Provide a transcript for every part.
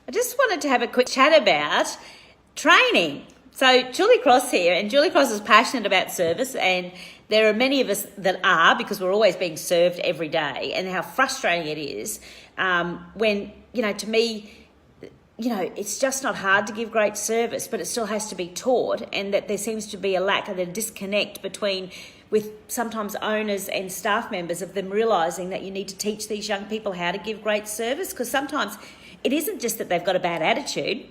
I just wanted to have a quick chat about training. So Julie Cross here, and Julie Cross is passionate about service, and there are many of us that are, because we're always being served every day, and how frustrating it is when, to me, it's just not hard to give great service, but it still has to be taught, and that there seems to be a lack of a disconnect with sometimes owners and staff members of them realising that you need to teach these young people how to give great service, because sometimes it isn't just that they've got a bad attitude.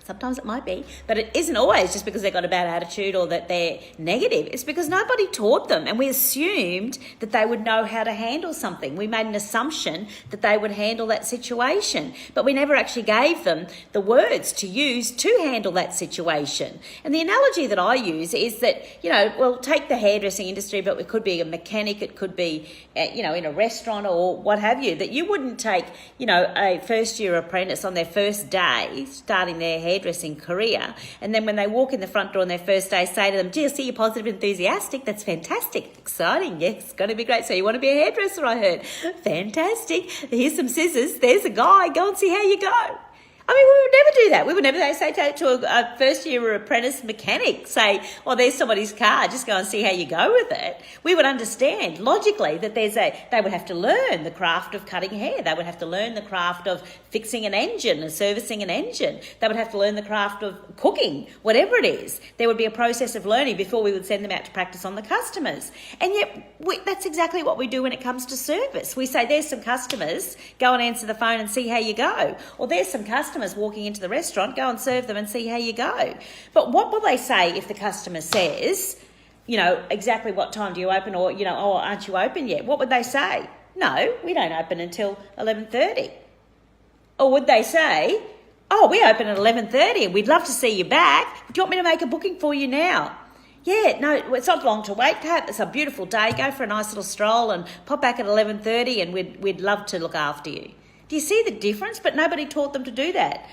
Sometimes it might be, but it isn't always just because they've got a bad attitude or that they're negative. It's because nobody taught them, and we assumed that they would know how to handle something. We made an assumption that they would handle that situation, but we never actually gave them the words to use to handle that situation. And the analogy that I use is that, take the hairdressing industry, but it could be a mechanic, it could be, in a restaurant or what have you, that you wouldn't take, a first-year apprentice on their first day, starting their hairdressing career, and then when they walk in the front door on their first day, say to them, "Gee, I see you're positive and enthusiastic. That's fantastic, exciting. Yes, it's going to be great. So you want to be a hairdresser, I heard. Fantastic. Here's some scissors. There's a guy. Go and see how you go." I mean, we would never do that. We would never say to a first-year apprentice mechanic, say, "Oh, there's somebody's car. Just go and see how you go with it." We would understand logically that they would have to learn the craft of cutting hair. They would have to learn the craft of fixing an engine and servicing an engine. They would have to learn the craft of cooking, whatever it is. There would be a process of learning before we would send them out to practice on the customers. And yet, that's exactly what we do when it comes to service. We say, "There's some customers. Go and answer the phone and see how you go." Or there's some customers walking into the restaurant, go and serve them and see how you go. But what will they say if the customer says, exactly what time do you open, or, "Oh, aren't you open yet?" What would they say? "No, we don't open until 11:30. Or would they say, "Oh, we open at 11:30 and we'd love to see you back. Do you want me to make a booking for you now?" "Yeah, no, it's not long to wait, Pat. It's a beautiful day. Go for a nice little stroll and pop back at 11:30 and we'd love to look after you." Do you see the difference? But nobody taught them to do that.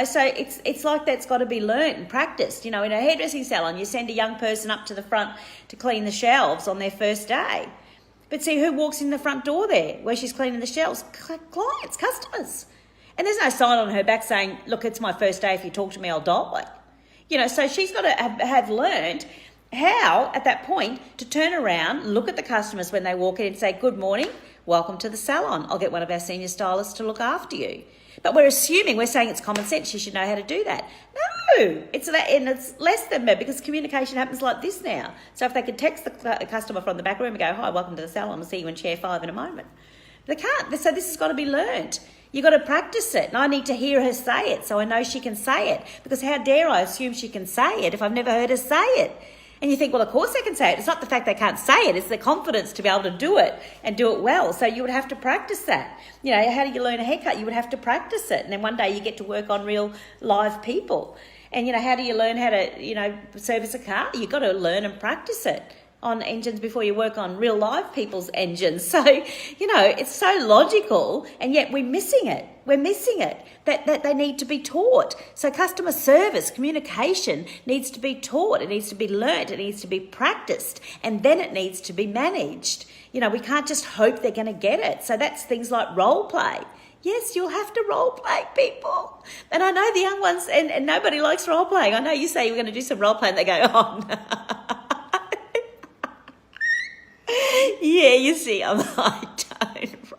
So it's like that's got to be learnt and practiced. In a hairdressing salon, you send a young person up to the front to clean the shelves on their first day. But see, who walks in the front door there where she's cleaning the shelves? Clients, customers. And there's no sign on her back saying, "Look, it's my first day. If you talk to me, I'll die." So she's got to have learned how, at that point, to turn around, look at the customers when they walk in and say, "Good morning, welcome to the salon. I'll get one of our senior stylists to look after you." But we're saying it's common sense. She should know how to do that. No, it's less than that, because communication happens like this now. So if they could text the customer from the back room and go, "Hi, welcome to the salon. I'll see you in chair 5 in a moment." They can't. So this has got to be learnt. You've got to practice it. And I need to hear her say it so I know she can say it. Because how dare I assume she can say it if I've never heard her say it? And you think, well, of course they can say it. It's not the fact they can't say it. It's the confidence to be able to do it and do it well. So you would have to practice that. How do you learn a haircut? You would have to practice it. And then one day you get to work on real live people. And, how do you learn how to, service a car? You've got to learn and practice it on engines before you work on real live people's engines. So, it's so logical, and yet we're missing it. We're missing it, that they need to be taught. So customer service, communication needs to be taught. It needs to be learnt. It needs to be practiced. And then it needs to be managed. We can't just hope they're going to get it. So that's things like role play. Yes, you'll have to role play, people. And I know the young ones, and nobody likes role playing. I know you say you're going to do some role play and they go, "Oh, no." Yeah, you see, I don't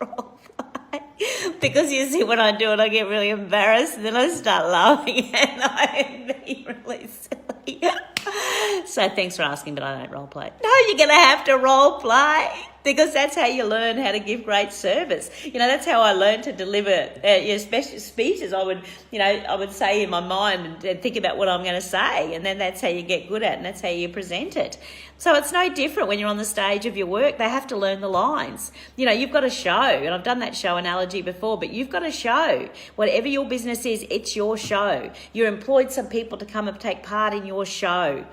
role play. Because you see, when I do it, I get really embarrassed, and then I start laughing, and I'm being really silly. So thanks for asking, but I don't role play. No, you're going to have to role play, because that's how you learn how to give great service. That's how I learned to deliver special speeches. I would say in my mind and think about what I'm going to say, and then that's how you get good at it, and that's how you present it. So it's no different when you're on the stage of your work. They have to learn the lines. You've got to show, and I've done that show analogy before, but you've got to show. Whatever your business is, it's your show. You employed some people to come and take part in your show.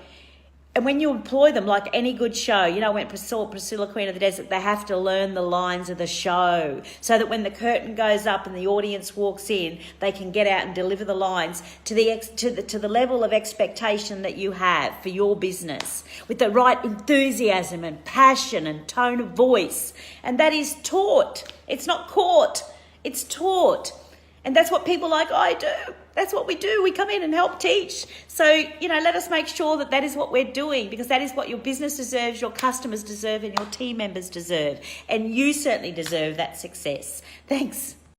And when you employ them, like any good show, when Priscilla, Queen of the Desert, they have to learn the lines of the show so that when the curtain goes up and the audience walks in, they can get out and deliver the lines to the level of expectation that you have for your business, with the right enthusiasm and passion and tone of voice. And that is taught. It's not caught. It's taught. And that's what people like I do. That's what we do. We come in and help teach. So, let us make sure that that is what we're doing, because that is what your business deserves, your customers deserve, and your team members deserve. And you certainly deserve that success. Thanks.